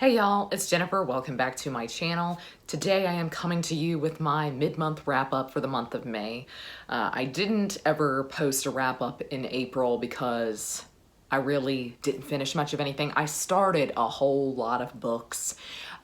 Hey y'all, it's Jennifer. Welcome back to my channel. Today I am coming to you with my mid-month wrap-up for the month of May. I didn't ever post a wrap-up in April because I really didn't finish much of anything. I started a whole lot of books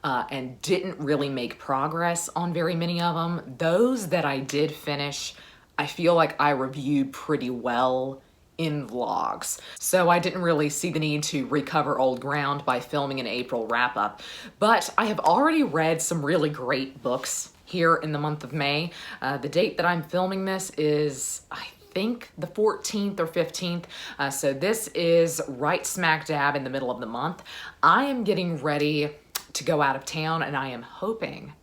and didn't really make progress on very many of them. Those that I did finish, I feel like I reviewed pretty well in vlogs. So I didn't really see the need to recover old ground by filming an April wrap-up. But I have already read some really great books here in the month of May. The date that I'm filming this is, I think, the 14th or 15th. So this is right smack dab in the middle of the month. I am getting ready to go out of town and I am hoping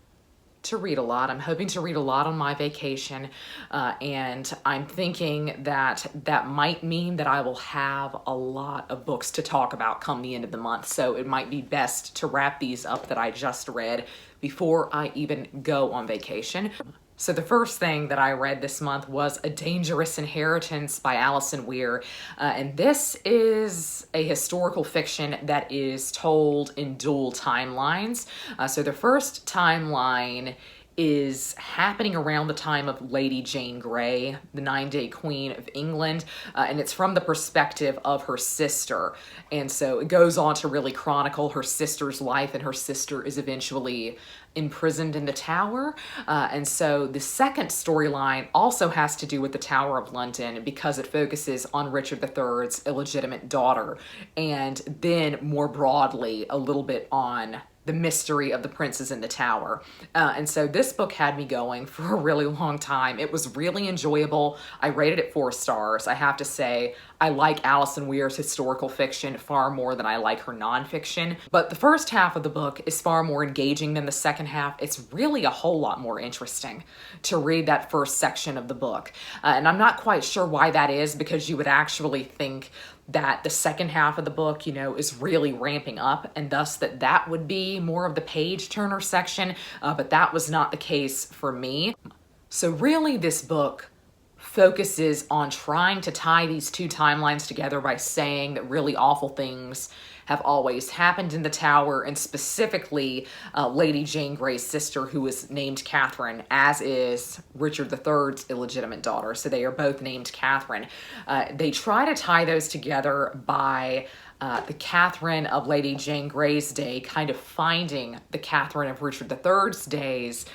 to read a lot. I'm hoping to read a lot on my vacation, and I'm thinking that that might mean that I will have a lot of books to talk about come the end of the month. So it might be best to wrap these up that I just read before I even go on vacation. So the first thing that I read this month was A Dangerous Inheritance by Alison Weir. And this is a historical fiction that is told in dual timelines. So the first timeline is happening around the time of Lady Jane Grey, the 9-Day Queen of England, and it's from the perspective of her sister. And so it goes on to really chronicle her sister's life, and her sister is eventually imprisoned in the Tower. And so the second storyline also has to do with the Tower of London because it focuses on Richard III's illegitimate daughter, and then more broadly a little bit on the mystery of the princes in the Tower. And so this book had me going for a really long time. It was really enjoyable. I rated it 4 stars. I have to say, I like Alison Weir's historical fiction far more than I like her nonfiction. But the first half of the book is far more engaging than the second half. It's really a whole lot more interesting to read that first section of the book. And I'm not quite sure why that is, because you would actually think that the second half of the book, is really ramping up, and thus that would be more of the page turner section, but that was not the case for me. So really this book focuses on trying to tie these two timelines together by saying that really awful things have always happened in the Tower, and specifically Lady Jane Grey's sister, who is named Catherine, as is Richard III's illegitimate daughter. So they are both named Catherine. They try to tie those together by the Catherine of Lady Jane Grey's day kind of finding the Catherine of Richard III's days,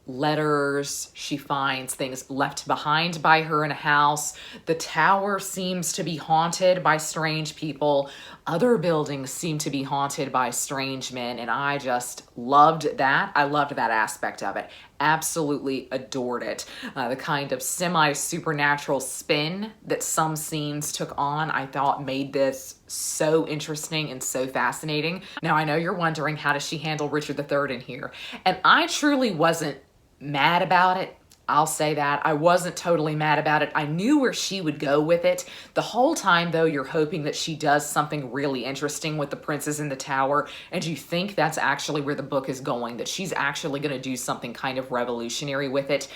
letters. She finds things left behind by her in a house. The Tower seems to be haunted by strange people. Other buildings seem to be haunted by strange men, and I just loved that. I loved that aspect of it. Absolutely adored it. The kind of semi-supernatural spin that some scenes took on, I thought made this so interesting and so fascinating. Now, I know you're wondering, how does she handle Richard III in here? And I truly wasn't mad about it. I'll say that. I wasn't totally mad about it. I knew where she would go with it. The whole time, though, you're hoping that she does something really interesting with the princes in the Tower, and you think that's actually where the book is going, that she's actually going to do something kind of revolutionary with it,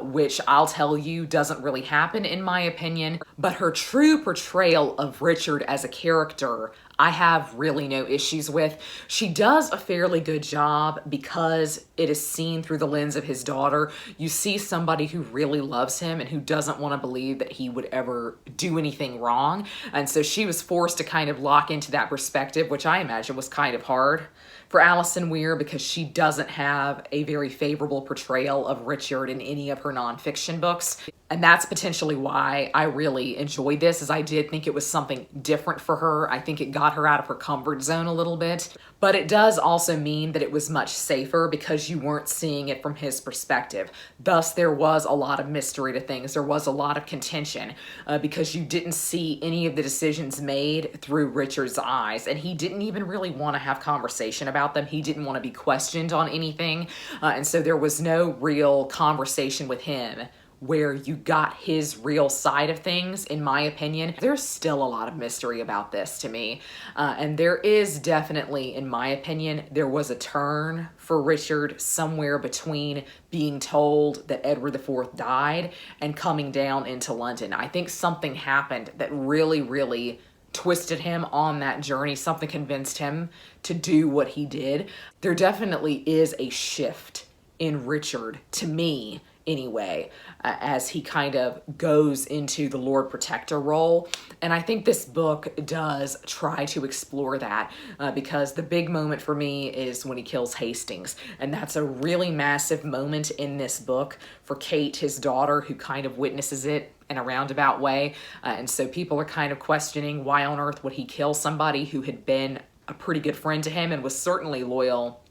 which I'll tell you doesn't really happen in my opinion. But her true portrayal of Richard as a character, I have really no issues with. She does a fairly good job because it is seen through the lens of his daughter. You see somebody who really loves him and who doesn't want to believe that he would ever do anything wrong. And so she was forced to kind of lock into that perspective, which I imagine was kind of hard for Alison Weir because she doesn't have a very favorable portrayal of Richard in any of her nonfiction books. And that's potentially why I really enjoyed this, is I did think it was something different for her. I think it got her out of her comfort zone a little bit. But it does also mean that it was much safer because you weren't seeing it from his perspective. Thus, there was a lot of mystery to things. There was a lot of contention because you didn't see any of the decisions made through Richard's eyes. And he didn't even really want to have conversation about them. He didn't want to be questioned on anything. And so there was no real conversation with him where you got his real side of things, in my opinion. There's still a lot of mystery about this to me. And there is definitely, in my opinion, there was a turn for Richard somewhere between being told that Edward IV died and coming down into London. I think something happened that really twisted him on that journey. Something convinced him to do what he did. There definitely is a shift in Richard, to me anyway, as he kind of goes into the Lord Protector role. And I think this book does try to explore that because the big moment for me is when he kills Hastings. And that's a really massive moment in this book for Kate, his daughter, who kind of witnesses it in a roundabout way. And so people are kind of questioning why on earth would he kill somebody who had been a pretty good friend to him and was certainly loyal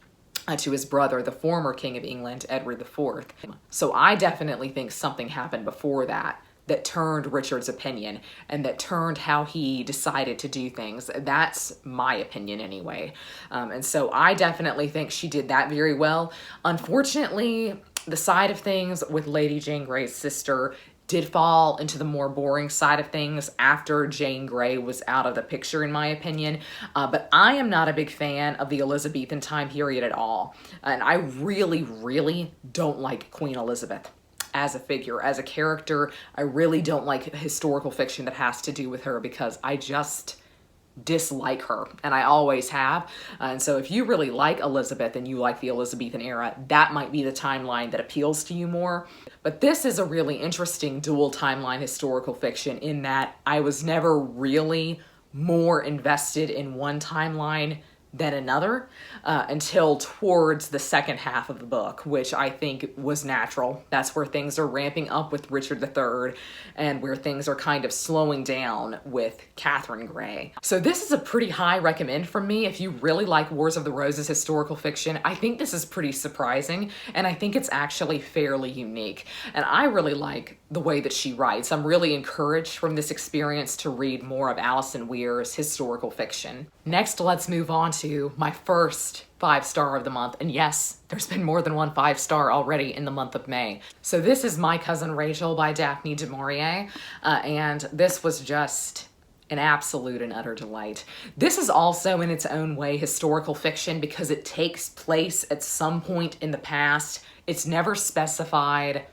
to his brother, the former King of England, Edward IV. So I definitely think something happened before that that turned Richard's opinion and that turned how he decided to do things. That's my opinion anyway. And so I definitely think she did that very well. Unfortunately, the side of things with Lady Jane Grey's sister did fall into the more boring side of things after Jane Grey was out of the picture, in my opinion. But I am not a big fan of the Elizabethan time period at all. And I really, really don't like Queen Elizabeth as a figure, as a character. I really don't like historical fiction that has to do with her because I just dislike her, and I always have. And so if you really like Elizabeth and you like the Elizabethan era, that might be the timeline that appeals to you more. But this is a really interesting dual timeline historical fiction in that I was never really more invested in one timeline than another until towards the second half of the book, which I think was natural. That's where things are ramping up with Richard III and where things are kind of slowing down with Catherine Grey. So this is a pretty high recommend from me if you really like Wars of the Roses historical fiction. I think this is pretty surprising, and I think it's actually fairly unique. And I really like the way that she writes. I'm really encouraged from this experience to read more of Alison Weir's historical fiction. Next, let's move on to my first 5-star of the month. And yes, there's been more than one 5-star already in the month of May. So this is My Cousin Rachel by Daphne du Maurier. And this was just an absolute and utter delight. This is also in its own way historical fiction because it takes place at some point in the past. It's never specified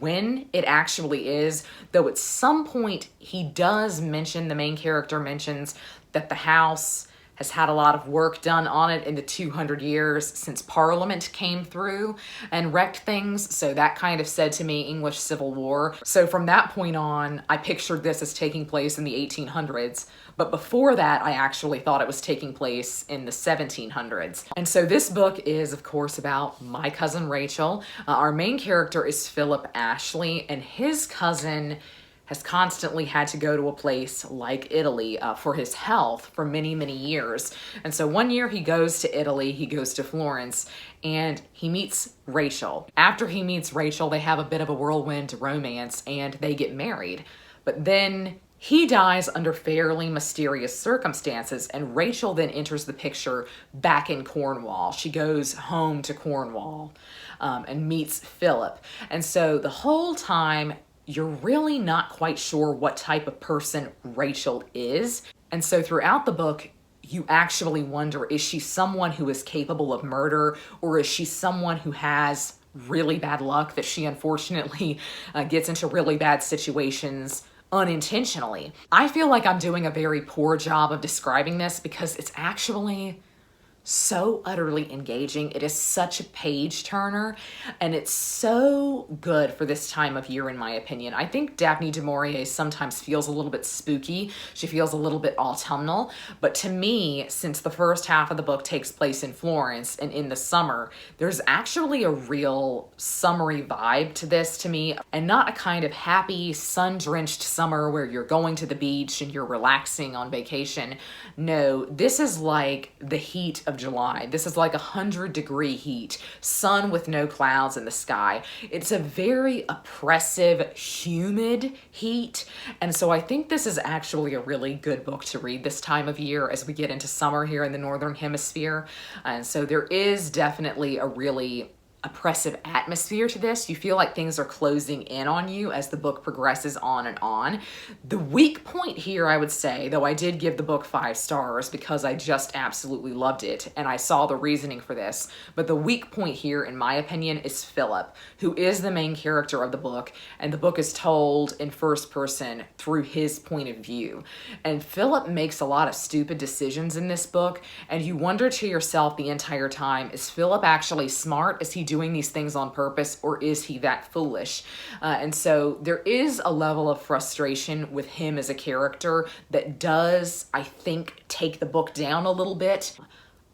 when it actually is, though at some point he does mention, the main character mentions that the house has had a lot of work done on it in the 200 years since Parliament came through and wrecked things. So that kind of said to me English Civil War. So from that point on, I pictured this as taking place in the 1800s. But before that, I actually thought it was taking place in the 1700s. And so this book is, of course, about My Cousin Rachel. Our main character is Philip Ashley, and his cousin has constantly had to go to a place like Italy for his health for many, many years. And so one year he goes to Italy, he goes to Florence, and he meets Rachel. After he meets Rachel, they have a bit of a whirlwind romance and they get married. But then he dies under fairly mysterious circumstances, and Rachel then enters the picture back in Cornwall. She goes home to Cornwall and meets Philip. And so the whole time, you're really not quite sure what type of person Rachel is. And so throughout the book, you actually wonder, is she someone who is capable of murder, or is she someone who has really bad luck that she unfortunately gets into really bad situations unintentionally? I feel like I'm doing a very poor job of describing this because it's actually so utterly engaging. It is such a page turner, and it's so good for this time of year, in my opinion. I think Daphne du Maurier sometimes feels a little bit spooky. She feels a little bit autumnal, but to me, since the first half of the book takes place in Florence and in the summer, there's actually a real summery vibe to this to me, and not a kind of happy, sun-drenched summer where you're going to the beach and you're relaxing on vacation. No, this is like the heat of July. This is like 100-degree heat, sun with no clouds in the sky. It's a very oppressive, humid heat. And so I think this is actually a really good book to read this time of year as we get into summer here in the Northern Hemisphere. And so there is definitely a really oppressive atmosphere to this. You feel like things are closing in on you as the book progresses on and on. The weak point here, I would say, though I did give the book 5 stars because I just absolutely loved it and I saw the reasoning for this, but the weak point here, in my opinion, is Philip, who is the main character of the book, and the book is told in first person through his point of view. And Philip makes a lot of stupid decisions in this book, and you wonder to yourself the entire time, is Philip actually smart? Is he doing these things on purpose, or is he that foolish? And so there is a level of frustration with him as a character that does, I think, take the book down a little bit.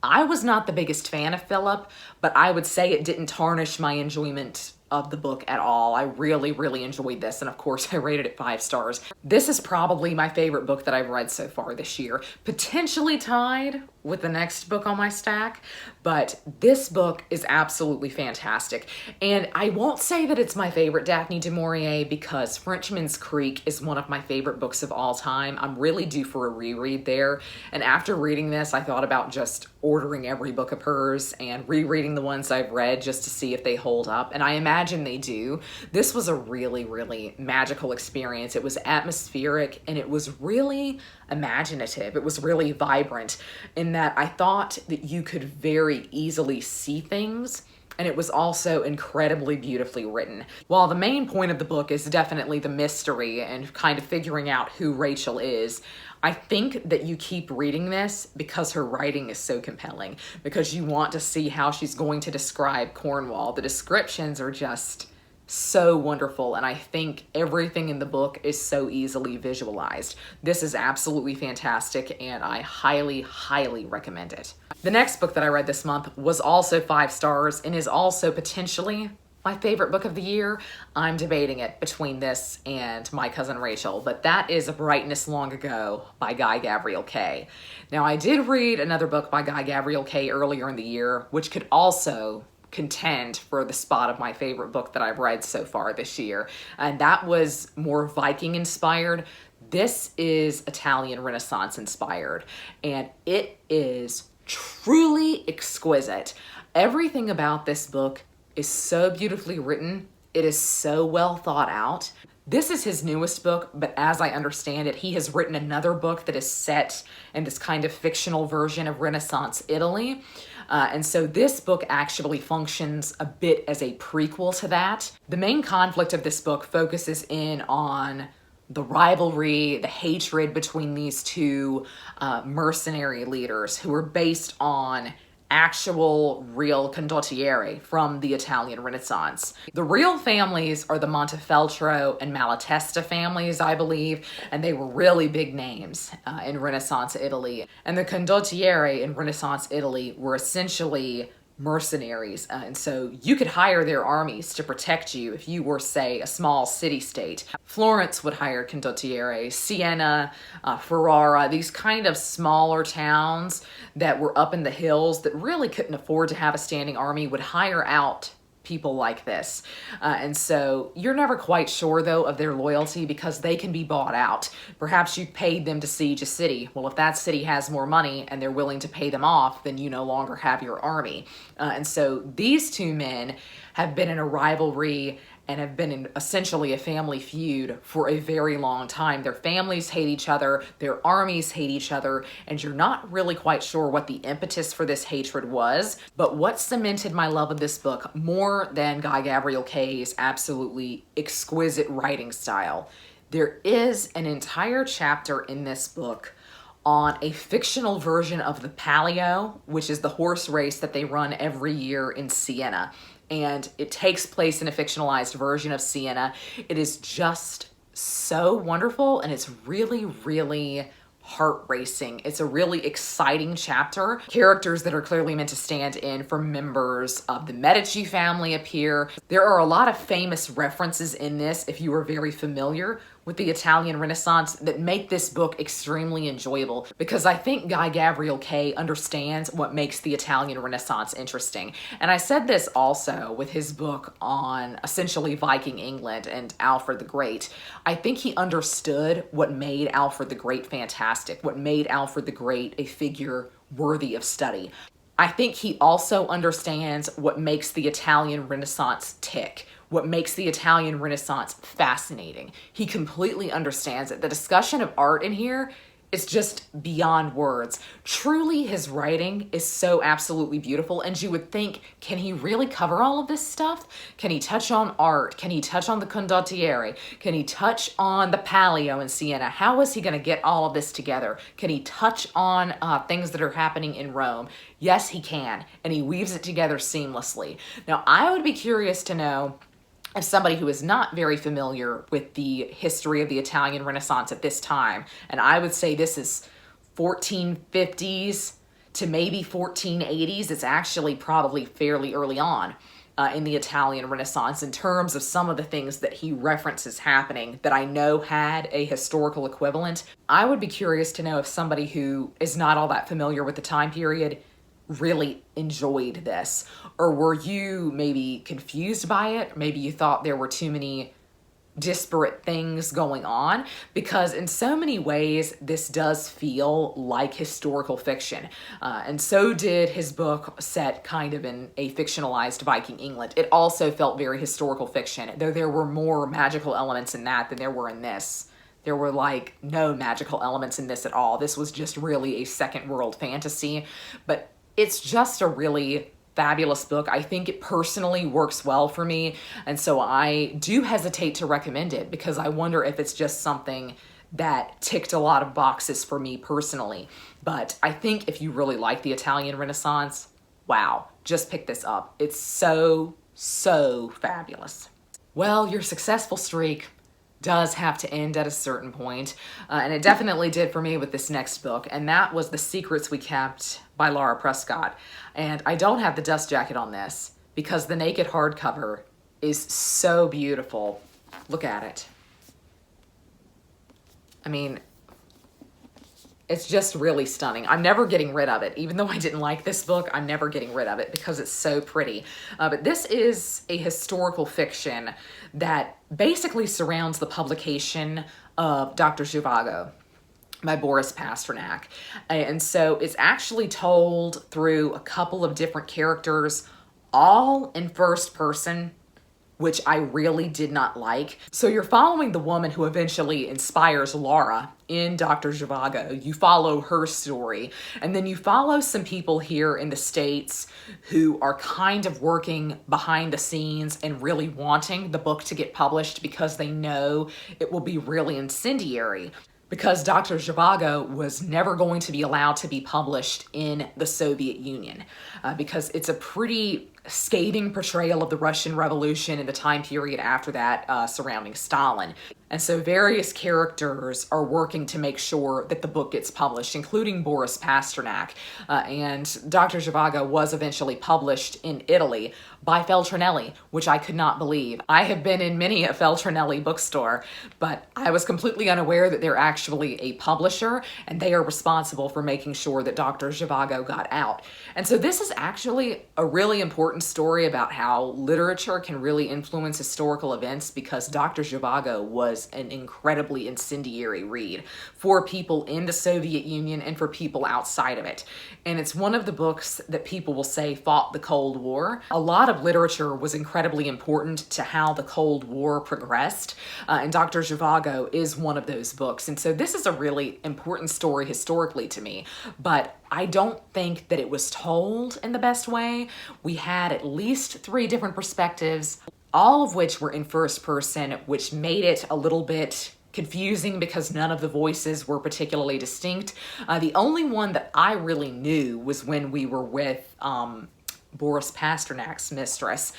I was not the biggest fan of Philip, but I would say it didn't tarnish my enjoyment of the book at all. I really, really enjoyed this, and of course I rated it 5 stars. This is probably my favorite book that I've read so far this year, potentially tied with the next book on my stack, but this book is absolutely fantastic. And I won't say that it's my favorite Daphne du Maurier because Frenchman's Creek is one of my favorite books of all time. I'm really due for a reread there, and after reading this, I thought about just ordering every book of hers and rereading the ones I've read just to see if they hold up, and I imagine they do. This was a really, really magical experience. It was atmospheric and it was really imaginative. It was really vibrant in that I thought that you could very easily see things, and it was also incredibly beautifully written. While the main point of the book is definitely the mystery and kind of figuring out who Rachel is, I think that you keep reading this because her writing is so compelling, because you want to see how she's going to describe Cornwall. The descriptions are just so wonderful, and I think everything in the book is so easily visualized. This is absolutely fantastic, and I highly, highly recommend it. The next book that I read this month was also 5 stars and is also potentially my favorite book of the year. I'm debating it between this and My Cousin Rachel, but that is A Brightness Long Ago by Guy Gavriel Kay. Now, I did read another book by Guy Gavriel Kay earlier in the year, which could also contend for the spot of my favorite book that I've read so far this year, and that was more Viking inspired. This is Italian Renaissance inspired, and it is truly exquisite. Everything about this book is so beautifully written. It is so well thought out. This is his newest book, but as I understand it, he has written another book that is set in this kind of fictional version of Renaissance Italy. And so this book actually functions a bit as a prequel to that. The main conflict of this book focuses in on the rivalry, the hatred between these two mercenary leaders who are based on actual real condottieri from the Italian Renaissance. The real families are the Montefeltro and Malatesta families, I believe, and they were really big names in Renaissance Italy. And the condottieri in Renaissance Italy were essentially mercenaries, and so you could hire their armies to protect you if you were, say, a small city-state. Florence would hire condottieri, Siena, Ferrara, these kind of smaller towns that were up in the hills that really couldn't afford to have a standing army would hire out people like this. And so you're never quite sure, though, of their loyalty because they can be bought out. Perhaps you paid them to siege a city. Well, if that city has more money and they're willing to pay them off, then you no longer have your army. And so these two men have been in a rivalry and have been in essentially a family feud for a very long time. Their families hate each other, their armies hate each other, and you're not really quite sure what the impetus for this hatred was. But what cemented my love of this book more than Guy Gavriel Kay's absolutely exquisite writing style, there is an entire chapter in this book on a fictional version of the Palio, which is the horse race that they run every year in Siena. And it takes place in a fictionalized version of Siena. It is just so wonderful, and it's really, really heart-racing. It's a really exciting chapter. Characters that are clearly meant to stand in for members of the Medici family appear. There are a lot of famous references in this, if you are very familiar with the Italian Renaissance, that make this book extremely enjoyable, because I think Guy Gavriel Kay understands what makes the Italian Renaissance interesting. And I said this also with his book on essentially Viking England and Alfred the Great. I think he understood what made Alfred the Great fantastic, what made Alfred the Great a figure worthy of study. I think he also understands what makes the Italian Renaissance tick, what makes the Italian Renaissance fascinating. He completely understands it. The discussion of art in here is just beyond words. Truly, his writing is so absolutely beautiful, and you would think, can he really cover all of this stuff? Can he touch on art? Can he touch on the condottieri? Can he touch on the Palio in Siena? How is he going to get all of this together? Can he touch on things that are happening in Rome? Yes, he can, and he weaves it together seamlessly. Now, I would be curious to know, as somebody who is not very familiar with the history of the Italian Renaissance at this time, and I would say this is 1450s to maybe 1480s, it's actually probably fairly early on in the Italian Renaissance in terms of some of the things that he references happening that I know had a historical equivalent. I would be curious to know if somebody who is not all that familiar with the time period really enjoyed this, or were you maybe confused by it? Maybe you thought there were too many disparate things going on, because in so many ways this does feel like historical fiction, and so did his book set kind of in a fictionalized Viking England. It also felt very historical fiction, though there were more magical elements in that than there were in this. There were like no magical elements in this at all. This was just really a second world fantasy, but it's just a really fabulous book. I think it personally works well for me, and so I do hesitate to recommend it because I wonder if it's just something that ticked a lot of boxes for me personally. But I think if you really like the Italian Renaissance, wow, just pick this up. It's so, so fabulous. Well, your successful streak does have to end at a certain point, and it definitely did for me with this next book, and that was The Secrets We Kept by Lara Prescott. And I don't have the dust jacket on this because the naked hardcover is so beautiful. Look at it. I mean, it's just really stunning. I'm never getting rid of it. Even though I didn't like this book, I'm never getting rid of it because it's so pretty. But this is a historical fiction that basically surrounds the publication of Dr. Zhivago by Boris Pasternak. And so it's actually told through a couple of different characters, all in first person, which I really did not like. So you're following the woman who eventually inspires Lara in Dr. Zhivago. You follow her story, and then you follow some people here in the States who are kind of working behind the scenes and really wanting the book to get published because they know it will be really incendiary. Because Dr. Zhivago was never going to be allowed to be published in the Soviet Union, because it's a pretty scathing portrayal of the Russian Revolution and the time period after that surrounding Stalin. And so various characters are working to make sure that the book gets published, including Boris Pasternak. And Dr. Zhivago was eventually published in Italy by Feltrinelli, which I could not believe. I have been in many a Feltrinelli bookstore, but I was completely unaware that they're actually a publisher, and they are responsible for making sure that Dr. Zhivago got out. And so this is actually a really important story about how literature can really influence historical events, because Dr. Zhivago was an incredibly incendiary read for people in the Soviet Union and for people outside of it. And it's one of the books that people will say fought the Cold War. A lot of literature was incredibly important to how the Cold War progressed, and Dr. Zhivago is one of those books. And so this is a really important story historically to me, but I don't think that it was told in the best way. We had at least 3 different perspectives, all of which were in first person, which made it a little bit confusing because none of the voices were particularly distinct. The only one that I really knew was when we were with Boris Pasternak's mistress,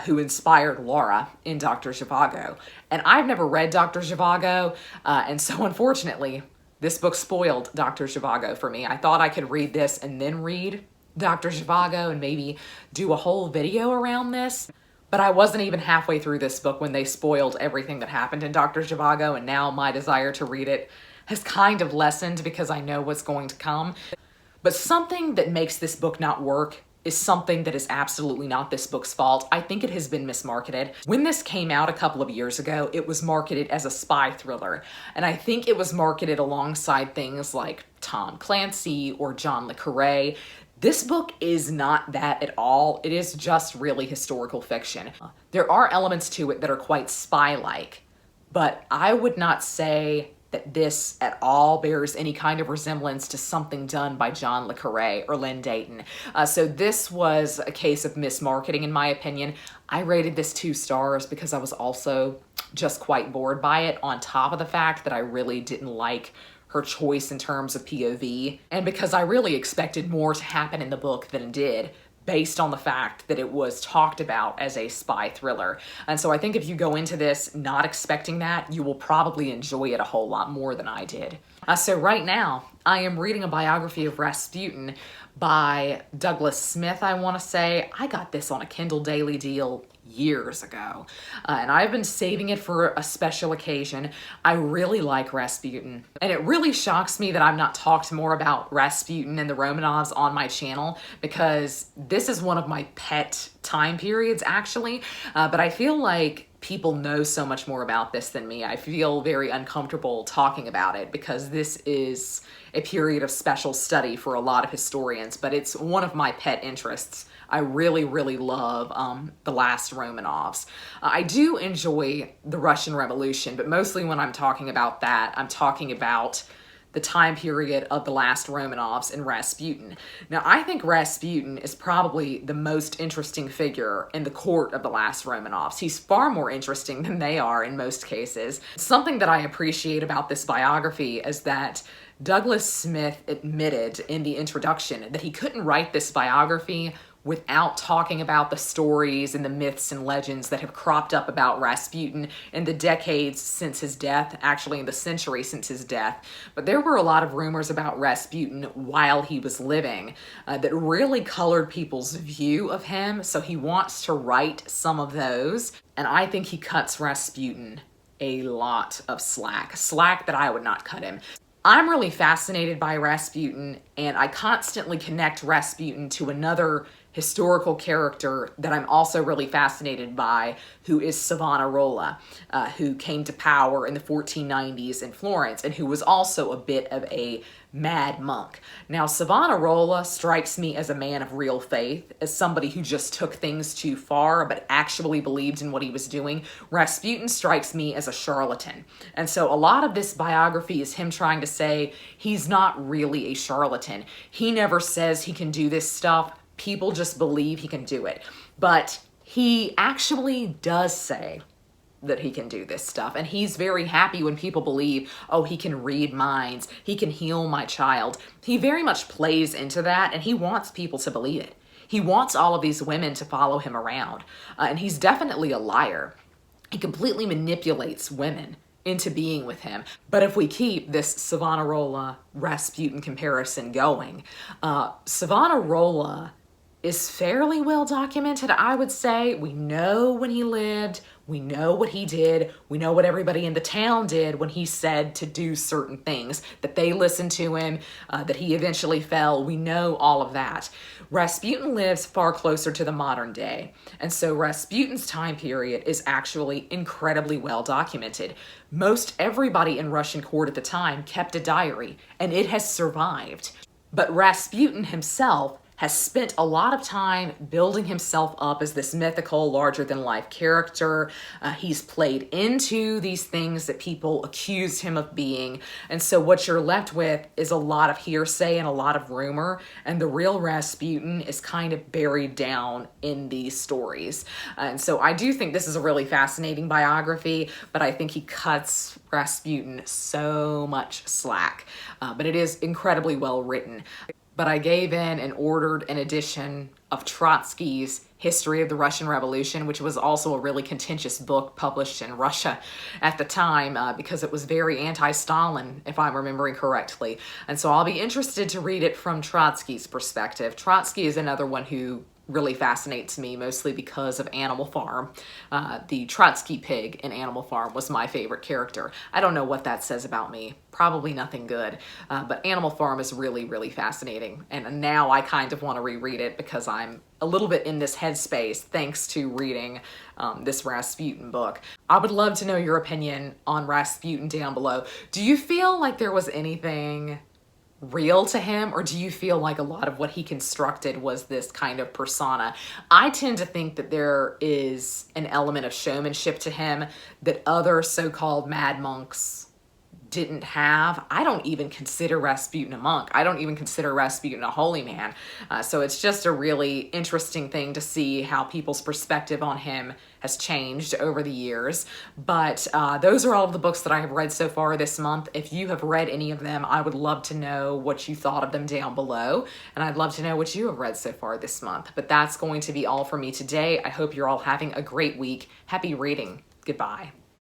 who inspired Lara in Dr. Zhivago. And I've never read Dr. Zhivago, and so unfortunately, this book spoiled Dr. Zhivago for me. I thought I could read this and then read Dr. Zhivago and maybe do a whole video around this. But I wasn't even halfway through this book when they spoiled everything that happened in Dr. Zhivago, and now my desire to read it has kind of lessened because I know what's going to come. But something that makes this book not work is something that is absolutely not this book's fault. I think it has been mismarketed. When this came out a couple of years ago, it was marketed as a spy thriller, and I think it was marketed alongside things like Tom Clancy or John le Carré. This book is not that at all. It is just really historical fiction. There are elements to it that are quite spy-like, but I would not say that this at all bears any kind of resemblance to something done by John le Carré or Lynn Dayton. So this was a case of mismarketing, in my opinion. I rated this 2 stars because I was also just quite bored by it, on top of the fact that I really didn't like her choice in terms of POV, and because I really expected more to happen in the book than it did, based on the fact that it was talked about as a spy thriller. And so I think if you go into this not expecting that, you will probably enjoy it a whole lot more than I did. So right now, I am reading a biography of Rasputin by Douglas Smith, I want to say. I got this on a Kindle Daily deal years ago, and I've been saving it for a special occasion. I really like Rasputin, and it really shocks me that I've not talked more about Rasputin and the Romanovs on my channel, because this is one of my pet time periods, actually, but I feel like people know so much more about this than me. I feel very uncomfortable talking about it because this is a period of special study for a lot of historians, but it's one of my pet interests. I really, really love the last Romanovs. I do enjoy the Russian Revolution, but mostly when I'm talking about that, I'm talking about the time period of the last Romanovs and Rasputin. Now, I think Rasputin is probably the most interesting figure in the court of the last Romanovs. He's far more interesting than they are in most cases. Something that I appreciate about this biography is that Douglas Smith admitted in the introduction that he couldn't write this biography without talking about the stories and the myths and legends that have cropped up about Rasputin in the decades since his death, actually in the century since his death. But there were a lot of rumors about Rasputin while he was living that really colored people's view of him, so he wants to write some of those, and I think he cuts Rasputin a lot of slack that I would not cut him. I'm really fascinated by Rasputin, and I constantly connect Rasputin to another historical character that I'm also really fascinated by, who is Savonarola, who came to power in the 1490s in Florence, and who was also a bit of a mad monk. Now, Savonarola strikes me as a man of real faith, as somebody who just took things too far but actually believed in what he was doing. Rasputin strikes me as a charlatan. And so a lot of this biography is him trying to say he's not really a charlatan. He never says he can do this stuff. People just believe he can do it. But he actually does say that he can do this stuff. And he's very happy when people believe, oh, he can read minds, he can heal my child. He very much plays into that, and he wants people to believe it. He wants all of these women to follow him around. And he's definitely a liar. He completely manipulates women into being with him. But if we keep this Savonarola-Rasputin comparison going, Savonarola is fairly well documented, I would say. We know when he lived, we know what he did, we know what everybody in the town did when he said to do certain things, that they listened to him, that he eventually fell. We know all of that. Rasputin lives far closer to the modern day, and so Rasputin's time period is actually incredibly well documented. Most everybody in Russian court at the time kept a diary, and it has survived. But Rasputin himself has spent a lot of time building himself up as this mythical, larger-than-life character. He's played into these things that people accused him of being, and so what you're left with is a lot of hearsay and a lot of rumor, and the real Rasputin is kind of buried down in these stories. And so I do think this is a really fascinating biography, but I think he cuts Rasputin so much slack. But it is incredibly well written. But I gave in and ordered an edition of Trotsky's History of the Russian Revolution, which was also a really contentious book published in Russia at the time because it was very anti-Stalin, if I'm remembering correctly. And so I'll be interested to read it from Trotsky's perspective. Trotsky is another one who really fascinates me, mostly because of Animal Farm. The Trotsky pig in Animal Farm was my favorite character. I don't know what that says about me. Probably nothing good. But Animal Farm is really, really fascinating. And now I kind of want to reread it because I'm a little bit in this headspace thanks to reading this Rasputin book. I would love to know your opinion on Rasputin down below. Do you feel like there was anything real to him, or do you feel like a lot of what he constructed was this kind of persona? I tend to think that there is an element of showmanship to him that other so-called mad monks didn't have. I don't even consider Rasputin a monk. I don't even consider Rasputin a holy man. So it's just a really interesting thing to see how people's perspective on him has changed over the years. But those are all of the books that I have read so far this month. If you have read any of them, I would love to know what you thought of them down below. And I'd love to know what you have read so far this month. But that's going to be all for me today. I hope you're all having a great week. Happy reading. Goodbye.